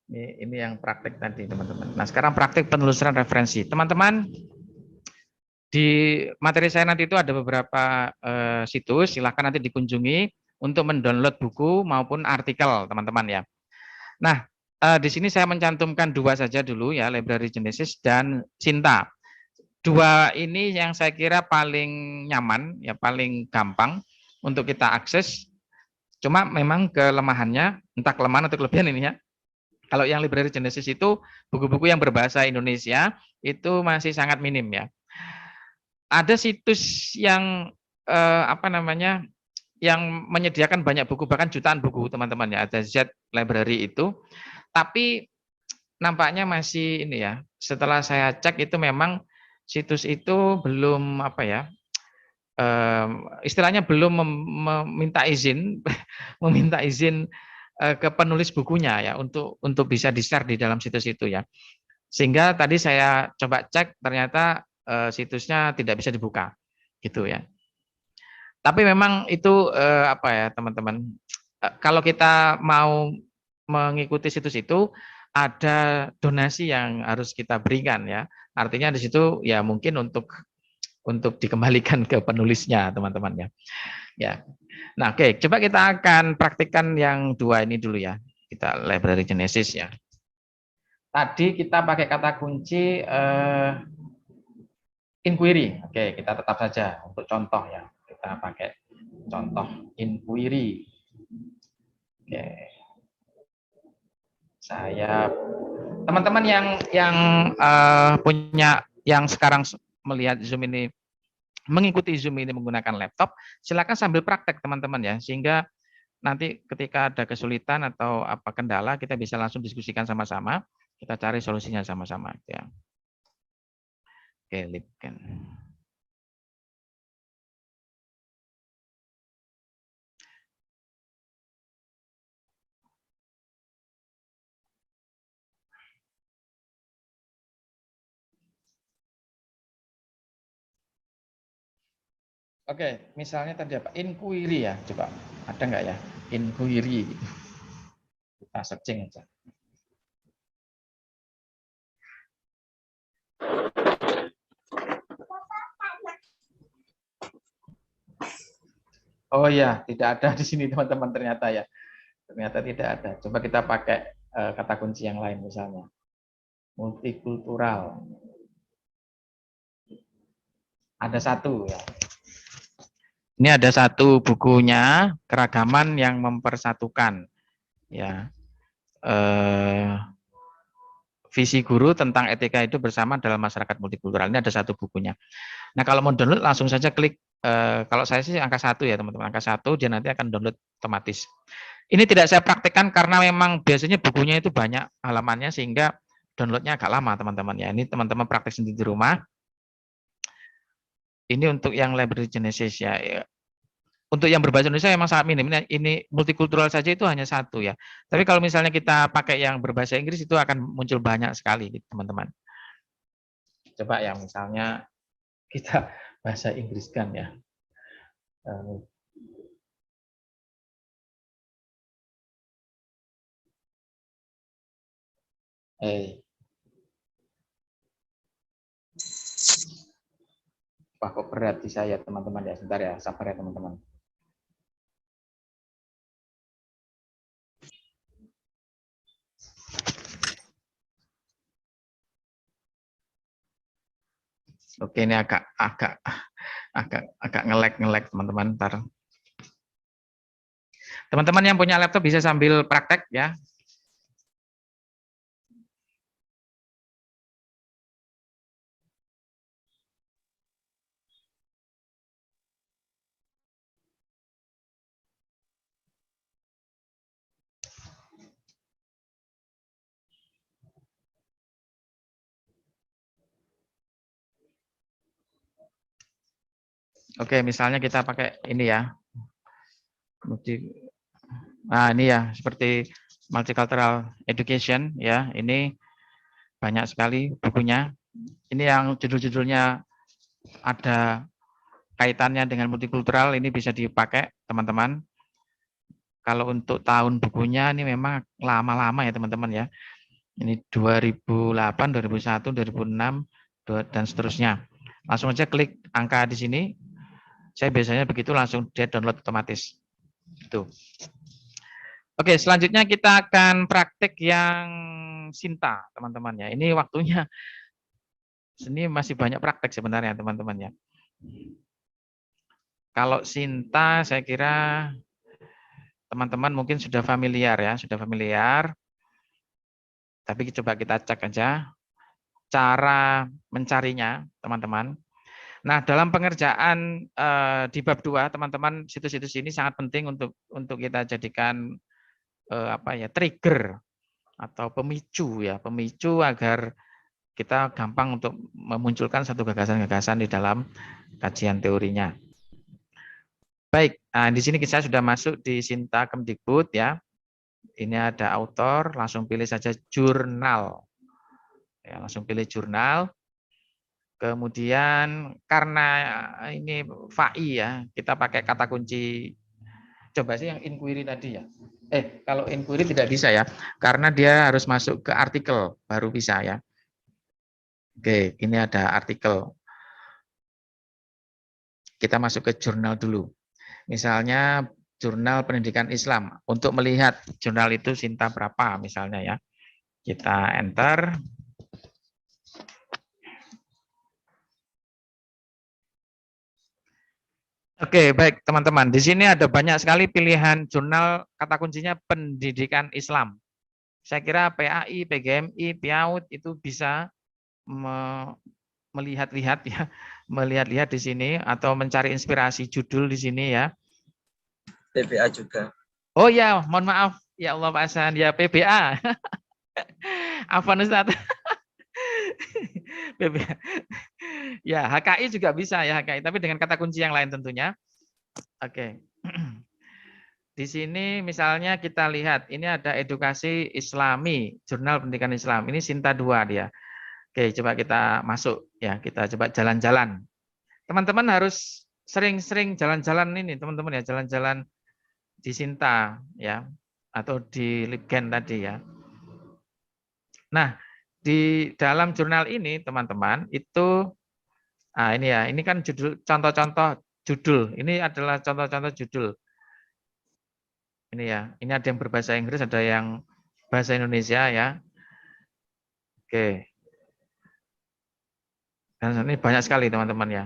Ini yang praktek tadi, teman-teman. Nah, sekarang praktek penelusuran referensi. Teman-teman, di materi saya nanti itu ada beberapa situs, silahkan nanti dikunjungi untuk mendownload buku maupun artikel, teman-teman ya. Nah, di sini saya mencantumkan dua saja dulu ya, Library Genesis dan Cinta. Dua ini yang saya kira paling nyaman, ya paling gampang untuk kita akses. Cuma memang kelemahannya, entah kelemahan atau kelebihan ini ya, kalau yang Library Genesis itu buku-buku yang berbahasa Indonesia itu masih sangat minim ya. Ada situs yang apa namanya, yang menyediakan banyak buku, bahkan jutaan buku teman-teman ya. Ada Z Library itu, tapi nampaknya masih ini ya. Setelah saya cek itu memang situs itu belum apa ya, istilahnya belum meminta izin, meminta izin ke penulis bukunya ya untuk bisa di-share di dalam situs itu ya. Sehingga tadi saya coba cek ternyata situsnya tidak bisa dibuka gitu ya. Tapi memang itu apa ya teman-teman, kalau kita mau mengikuti situs itu ada donasi yang harus kita berikan ya. Artinya di situ ya mungkin untuk dikembalikan ke penulisnya teman-teman ya. Ya. Nah, oke, coba kita akan praktikkan yang dua ini dulu ya. Kita Library Genesis ya. Tadi kita pakai kata kunci inquiry. Oke, kita tetap saja untuk contoh ya. Kita pakai contoh inquiry. Oke. Saya teman-teman yang punya yang sekarang melihat Zoom ini, mengikuti Zoom ini menggunakan laptop, silakan sambil praktek teman-teman ya, sehingga nanti ketika ada kesulitan atau apa kendala kita bisa langsung diskusikan sama-sama, kita cari solusinya sama-sama ya. Oke, Lipken. Oke, misalnya tadi apa? Inquiry ya, coba. Ada nggak ya? Inquiry. Kita searching aja. Oh ya, tidak ada di sini teman-teman ternyata ya. Ternyata tidak ada. Coba kita pakai kata kunci yang lain misalnya. Multikultural. Ada satu ya. Ini ada satu bukunya, Keragaman yang Mempersatukan. Ya. Visi guru tentang etika itu bersama dalam masyarakat multikultural. Ini ada satu bukunya. Nah, kalau mau download langsung saja klik, kalau saya sih angka 1 ya teman-teman, angka 1 dia nanti akan download otomatis. Ini tidak saya praktekkan karena memang biasanya bukunya itu banyak halamannya sehingga downloadnya agak lama teman-teman ya. Ini teman-teman praktek sendiri di rumah. Ini untuk yang Library Genesis ya. Untuk yang berbahasa Indonesia memang sangat minim. Ini multikultural saja itu hanya satu ya. Tapi kalau misalnya kita pakai yang berbahasa Inggris itu akan muncul banyak sekali teman-teman. Coba ya misalnya kita bahasa Inggris kan ya. Wah, kok berat di saya teman-teman ya. Sebentar ya, sabar ya teman-teman. Oke, ini agak ngelek teman-teman. Ntar teman-teman yang punya laptop bisa sambil praktek ya. Oke, misalnya kita pakai ini ya. Nah, ini ya seperti multicultural education ya. Ini banyak sekali bukunya. Ini yang judul-judulnya ada kaitannya dengan multikultural, ini bisa dipakai teman-teman. Kalau untuk tahun bukunya ini memang lama-lama ya teman-teman ya. Ini 2008, 2001, 2006, dan seterusnya. Langsung aja klik angka di sini. Saya biasanya begitu langsung dia download otomatis. Itu. Oke, selanjutnya kita akan praktek yang Sinta, teman-teman ya. Ini waktunya sini masih banyak praktek sebenarnya, teman-teman ya. Kalau Sinta, saya kira teman-teman mungkin sudah familiar ya, sudah familiar. Tapi coba kita cek aja cara mencarinya, teman-teman. Nah, dalam pengerjaan di bab 2, teman-teman, situs-situs ini sangat penting untuk kita jadikan trigger atau pemicu ya, pemicu agar kita gampang untuk memunculkan satu gagasan-gagasan di dalam kajian teorinya. Baik, nah, di sini saya sudah masuk di Sinta Kemdikbud ya. Ini ada author, langsung pilih saja jurnal. Ya, langsung pilih jurnal. Kemudian karena ini FAI ya, kita pakai kata kunci. Coba sih yang inquiry tadi ya. Kalau inquiry tidak bisa ya, karena dia harus masuk ke artikel baru bisa ya. Oke, ini ada artikel. Kita masuk ke jurnal dulu. Misalnya jurnal pendidikan Islam. Untuk melihat jurnal itu Sinta berapa misalnya ya. Kita enter. Oke, baik teman-teman. Di sini ada banyak sekali pilihan jurnal, kata kuncinya pendidikan Islam. Saya kira PAI, PGMI, PIAUD itu bisa melihat-lihat ya, melihat-lihat di sini atau mencari inspirasi judul di sini ya. PBA juga. Oh ya, mohon maaf. Ya Allah Pak Hasan, ya PBA. Afwan Ustaz. PBA. Ya, HKI juga bisa ya HKI, tapi dengan kata kunci yang lain tentunya. Oke. Di sini misalnya kita lihat, ini ada edukasi Islami, jurnal pendidikan Islam. Ini Sinta 2 dia. Oke, coba kita masuk ya, kita coba jalan-jalan. Teman-teman harus sering-sering jalan-jalan ini, teman-teman ya, jalan-jalan di Sinta ya, atau di Libgen tadi ya. Nah, di dalam jurnal ini teman-teman itu ini ya, ini kan judul, contoh-contoh judul. Ini adalah contoh-contoh judul. Ini ya, ini ada yang berbahasa Inggris, ada yang bahasa Indonesia ya. Oke. Dan ini banyak sekali teman-teman ya.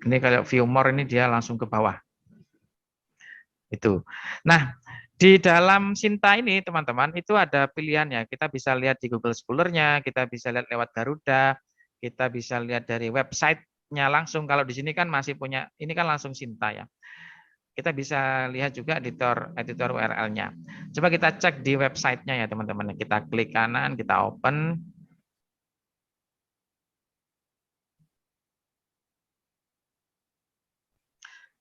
Ini kalau view more ini dia langsung ke bawah. Itu. Nah, di dalam Sinta ini teman-teman itu ada pilihannya. Kita bisa lihat di Google Scholar-nya, kita bisa lihat lewat Garuda, kita bisa lihat dari website-nya langsung. Kalau di sini kan masih punya, ini kan langsung Sinta ya. Kita bisa lihat juga editor URL-nya. Coba kita cek di website-nya ya teman-teman. Kita klik kanan, kita open.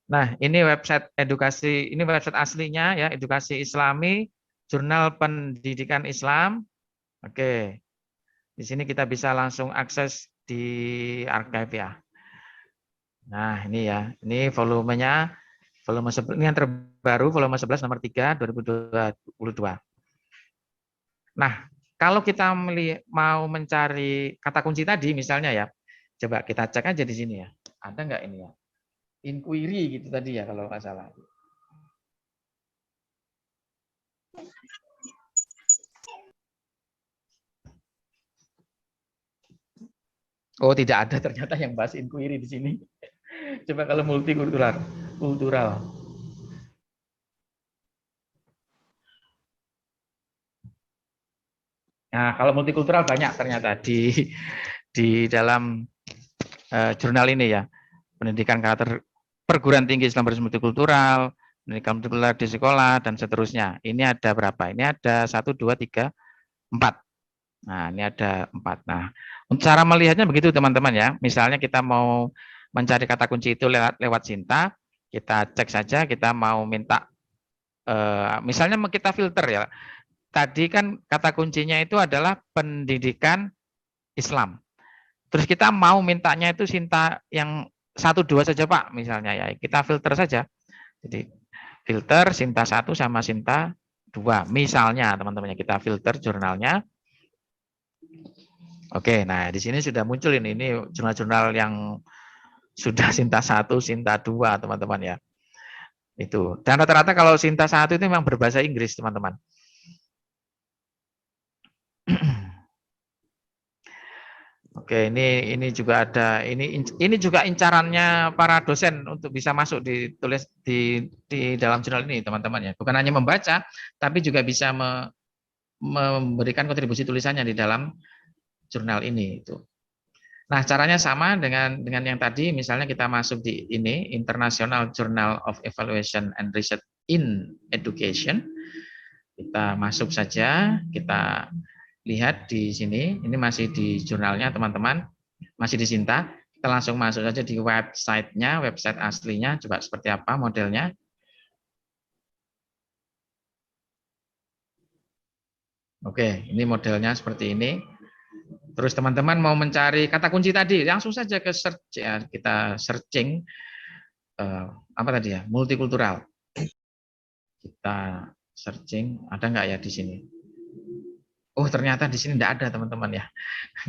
Nah, ini website edukasi, ini website aslinya ya, Edukasi Islami, Jurnal Pendidikan Islam. Oke. Di sini kita bisa langsung akses di archive ya. Nah, ini ya. Ini volumenya, volume ini yang terbaru, volume 11 nomor 3 2022. Nah, kalau kita mau mencari kata kunci tadi misalnya ya, coba kita cek aja di sini ya. Ada nggak ini ya? Inquiry gitu tadi ya kalau nggak salah. Oh, tidak ada ternyata yang bahas inquiry di sini. Coba kalau multikultural, kultural. Nah, kalau multikultural banyak ternyata di dalam jurnal ini ya. Pendidikan karakter perguruan tinggi Islam berbasis multikultural, pendidikan multikultural di sekolah dan seterusnya. Ini ada berapa? Ini ada 1 2 3 4. Nah, ini ada 4. Nah, cara melihatnya begitu teman-teman ya. Misalnya kita mau mencari kata kunci itu lewat Sinta, kita cek saja, kita mau minta misalnya kita filter ya. Tadi kan kata kuncinya itu adalah pendidikan Islam. Terus kita mau mintanya itu Sinta yang 1 2 saja Pak, misalnya ya. Kita filter saja. Jadi filter Sinta 1 sama Sinta 2. Misalnya teman-teman kita filter jurnalnya. Oke, nah di sini sudah muncul ini jurnal-jurnal yang sudah Sinta 1, Sinta 2 teman-teman ya. Itu. Dan rata-rata kalau Sinta 1 itu memang berbahasa Inggris teman-teman. Oke, ini juga ada ini juga incarannya para dosen untuk bisa masuk ditulis di dalam jurnal ini, teman-teman ya. Bukan hanya membaca, tapi juga bisa memberikan kontribusi tulisannya di dalam jurnal ini itu. Nah, caranya sama dengan yang tadi, misalnya kita masuk di ini International Journal of Evaluation and Research in Education. Kita masuk saja, kita lihat di sini, ini masih di jurnalnya teman-teman, masih di Sinta. Kita langsung masuk saja di websitenya, website aslinya, coba seperti apa modelnya. Oke, ini modelnya seperti ini. Terus teman-teman mau mencari kata kunci tadi, langsung saja ke search ya, kita searching apa tadi ya, multikultural. Kita searching, ada nggak ya di sini? Oh ternyata di sini tidak ada teman-teman ya,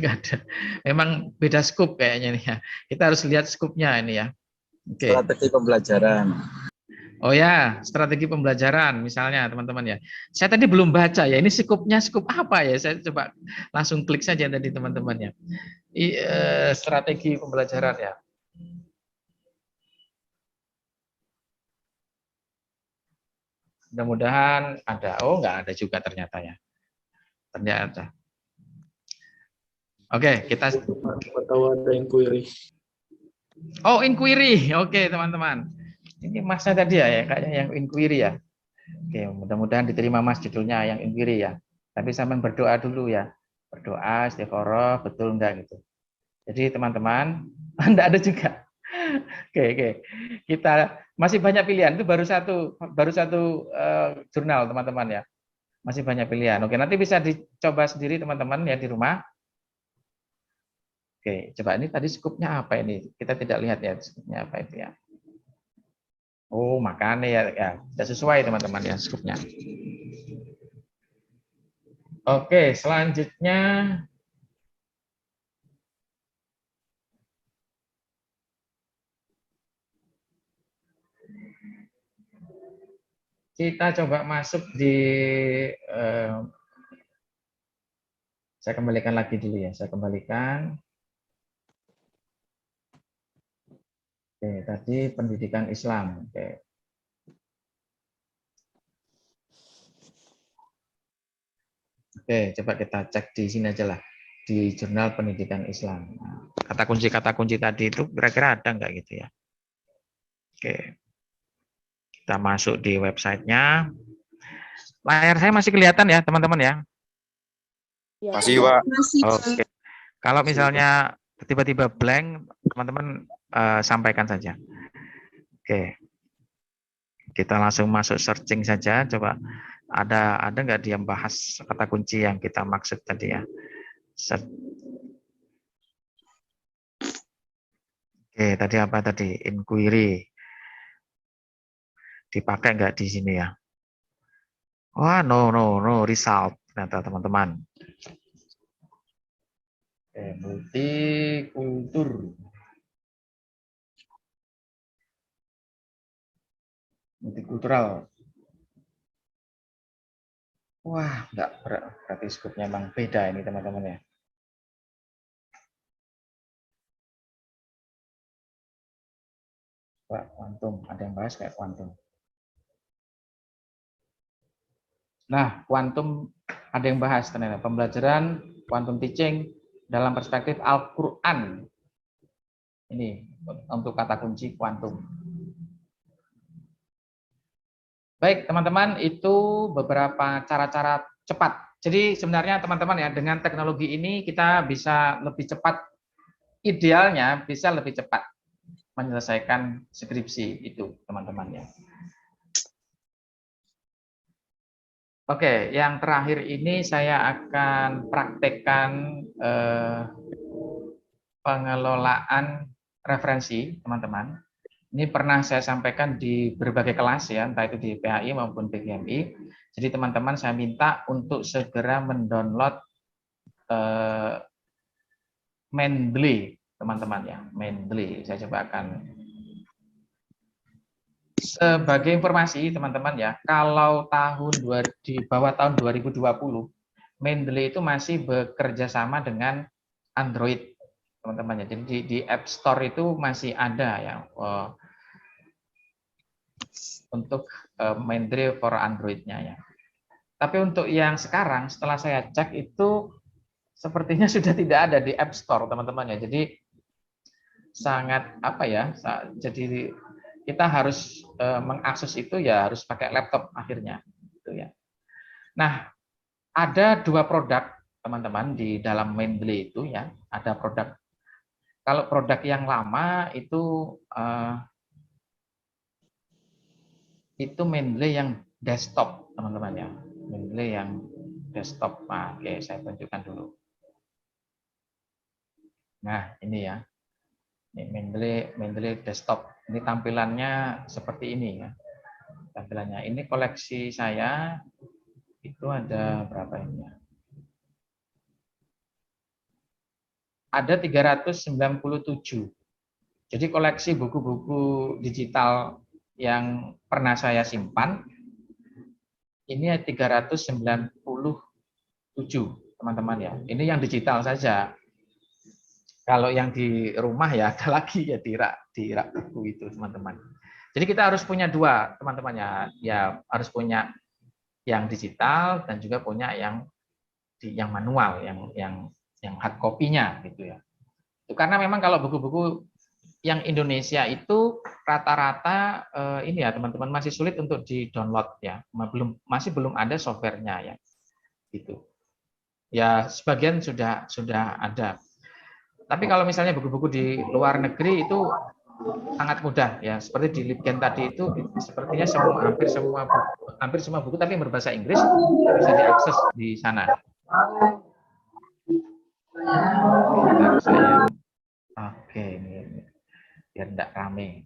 nggak ada. Memang beda scoop kayaknya nih ya. Kita harus lihat scoopnya ini ya. Oke. Strategi pembelajaran. Oh ya, strategi pembelajaran misalnya teman-teman ya. Saya tadi belum baca ya. Ini scoopnya scoop apa ya? Saya coba langsung klik saja tadi teman-teman ya. Strategi pembelajaran ya. Mudah-mudahan ada. Oh nggak ada juga ternyata ya. Ternyata. Oke, kita tahu ada inquiry. Oh, inquiry. Oke, teman-teman. Ini Masnya tadi ya, kayaknya yang inquiry ya. Oke, mudah-mudahan diterima Mas judulnya yang inquiry ya. Tapi sampai berdoa dulu ya. Berdoa, istighfar, betul enggak gitu. Jadi teman-teman, enggak ada juga. Oke. Kita masih banyak pilihan. Itu baru satu jurnal teman-teman ya. Masih banyak pilihan. Oke, nanti bisa dicoba sendiri teman-teman ya di rumah. Oke, coba ini tadi skupnya apa ini? Kita tidak lihat ya skupnya apa itu ya. Oh, makanya ya tidak sesuai teman-teman ya skupnya. Oke, selanjutnya kita coba masuk di saya kembalikan lagi dulu ya. Saya kembalikan. Oke, tadi pendidikan Islam. Oke. Oke, coba kita cek di sini aja lah di jurnal pendidikan Islam. Nah, kata kunci tadi itu kira-kira ada nggak gitu ya? Oke, kita masuk di websitenya. Layar saya masih kelihatan ya teman-teman ya? Masih Pak. Oke. Kalau misalnya tiba-tiba blank, teman-teman sampaikan saja. Oke. Kita langsung masuk searching saja. Coba ada nggak dia bahas kata kunci yang kita maksud tadi ya? Oke, tadi apa tadi? Inquiry. Dipakai nggak di sini ya? Wah, no result ternyata teman-teman. Oke, multikultural. Wah, enggak, berarti skupnya memang beda ini teman-teman ya. Wah, kuantum, ada yang bahas kayak kuantum. Nah, kuantum ada yang bahas ternyata pembelajaran quantum teaching dalam perspektif Al-Qur'an. Ini untuk kata kunci kuantum. Baik, teman-teman, itu beberapa cara-cara cepat. Jadi sebenarnya teman-teman ya, dengan teknologi ini kita bisa lebih cepat, idealnya bisa lebih cepat menyelesaikan skripsi itu, teman-teman ya. Oke, yang terakhir ini saya akan praktekkan pengelolaan referensi, teman-teman. Ini pernah saya sampaikan di berbagai kelas ya, entah itu di PHI maupun PGMI. Jadi teman-teman saya minta untuk segera mendownload Mendeley, teman-teman ya, Mendeley. Saya coba akan sebagai informasi teman-teman ya, kalau di bawah tahun 2020, Mendeley itu masih bekerja sama dengan Android, teman-teman ya. Jadi di App Store itu masih ada ya untuk Mendeley for Android-nya ya. Tapi untuk yang sekarang setelah saya cek itu sepertinya sudah tidak ada di App Store, teman-teman ya. Jadi sangat apa ya? Jadi kita harus mengakses itu ya harus pakai laptop akhirnya, gitu ya. Nah, ada dua produk teman-teman di dalam Mendeley itu ya. Ada produk. Kalau produk yang lama itu Mendeley yang desktop, teman-teman ya. Mendeley yang desktop. Nah, oke, saya tunjukkan dulu. Nah, ini ya. Ini Mendeley desktop. Ini tampilannya seperti ini ya. Tampilannya. Ini koleksi saya itu ada berapa ini ya? Ada 397. Jadi koleksi buku-buku digital yang pernah saya simpan ini 397, teman-teman ya. Ini yang digital saja. Kalau yang di rumah ya ada lagi ya di rak buku itu, teman-teman. Jadi kita harus punya dua, teman-teman ya. Ya harus punya yang digital dan juga punya yang manual, yang hard copy-nya gitu ya. Itu karena memang kalau buku-buku yang Indonesia itu rata-rata ini ya teman-teman masih sulit untuk di-download ya. Masih belum ada softwarenya ya. Gitu. Ya sebagian sudah ada. Tapi kalau misalnya buku-buku di luar negeri itu sangat mudah ya. Seperti di Libgen tadi itu sepertinya hampir semua buku tapi yang berbahasa Inggris bisa diakses di sana. Oke, ini biar tidak rame.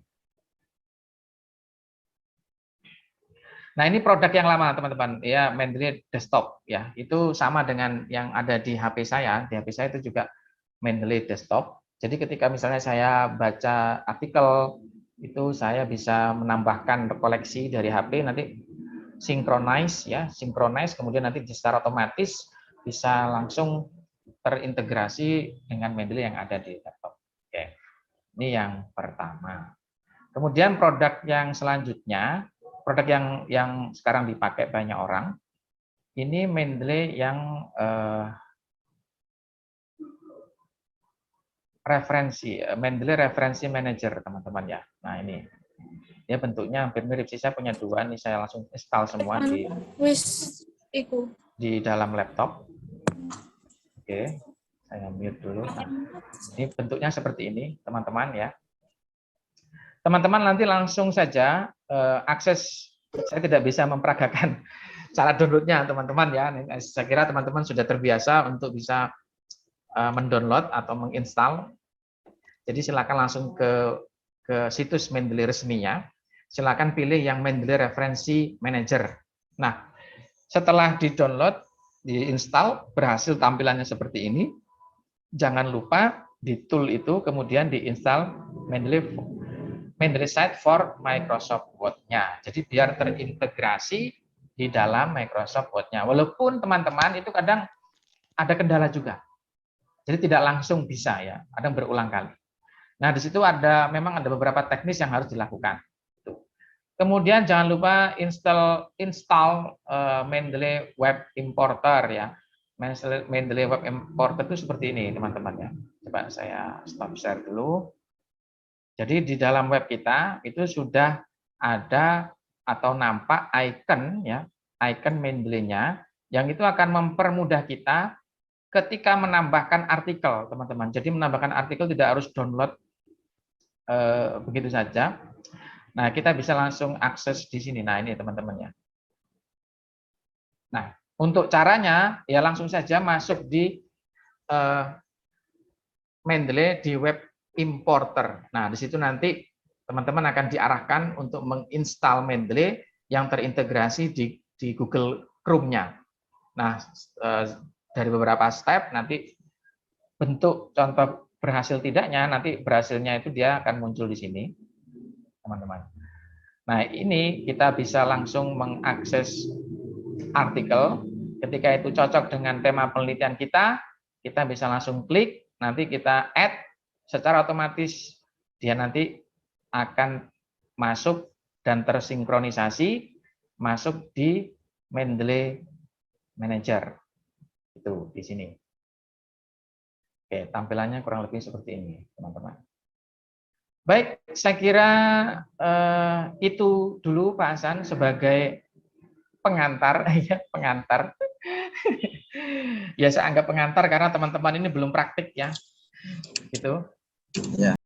Nah, ini produk yang lama, teman-teman. Ya, Mendeley desktop ya. Itu sama dengan yang ada di HP saya. Di HP saya itu juga Mendeley desktop. Jadi ketika misalnya saya baca artikel itu saya bisa menambahkan koleksi dari HP nanti synchronize ya, kemudian nanti secara otomatis bisa langsung terintegrasi dengan Mendeley yang ada di laptop. Oke. Ini yang pertama. Kemudian produk yang selanjutnya, produk yang sekarang dipakai banyak orang, ini Mendeley yang Mendeley Referensi Manager, teman-teman ya. Nah ini, ya bentuknya hampir mirip sih. Saya punya dua, ini saya langsung install semua di dalam laptop. Oke, saya mute dulu. Nah, ini bentuknya seperti ini, teman-teman ya. Teman-teman nanti langsung saja akses. Saya tidak bisa memperagakan cara downloadnya, teman-teman ya. Saya kira teman-teman sudah terbiasa untuk bisa mendownload atau menginstal. Jadi silakan langsung ke situs Mendeley resminya. Silakan pilih yang Mendeley Referensi Manager. Nah, setelah di-download, diinstal, berhasil tampilannya seperti ini. Jangan lupa di tool itu kemudian diinstal Mendeley Site for Microsoft Word-nya. Jadi biar terintegrasi di dalam Microsoft Word-nya. Walaupun teman-teman itu kadang ada kendala juga. Jadi tidak langsung bisa ya, kadang berulang kali. Nah, di situ memang ada beberapa teknis yang harus dilakukan. Kemudian jangan lupa install Mendeley Web Importer ya. Mendeley Web Importer itu seperti ini, teman-teman ya. Coba saya stop share dulu. Jadi di dalam web kita itu sudah ada atau nampak icon ya, icon Mendeley-nya yang itu akan mempermudah kita ketika menambahkan artikel, teman-teman. Jadi menambahkan artikel tidak harus download begitu saja. Nah, kita bisa langsung akses di sini. Nah, ini teman-teman ya. Nah, untuk caranya ya langsung saja masuk di Mendeley di web importer. Nah, di situ nanti teman-teman akan diarahkan untuk menginstal Mendeley yang terintegrasi di Google Chrome-nya. Nah, dari beberapa step nanti bentuk contoh berhasil tidaknya, nanti berhasilnya itu dia akan muncul di sini, teman-teman. Nah, ini kita bisa langsung mengakses artikel. Ketika itu cocok dengan tema penelitian kita bisa langsung klik, nanti kita add, secara otomatis dia nanti akan masuk dan tersinkronisasi masuk di Mendeley Manager. Itu di sini. Oke, tampilannya kurang lebih seperti ini, teman-teman. Baik, saya kira itu dulu Pak Hasan sebagai pengantar, ya pengantar. Ya saya anggap pengantar karena teman-teman ini belum praktik ya, gitu. Ya.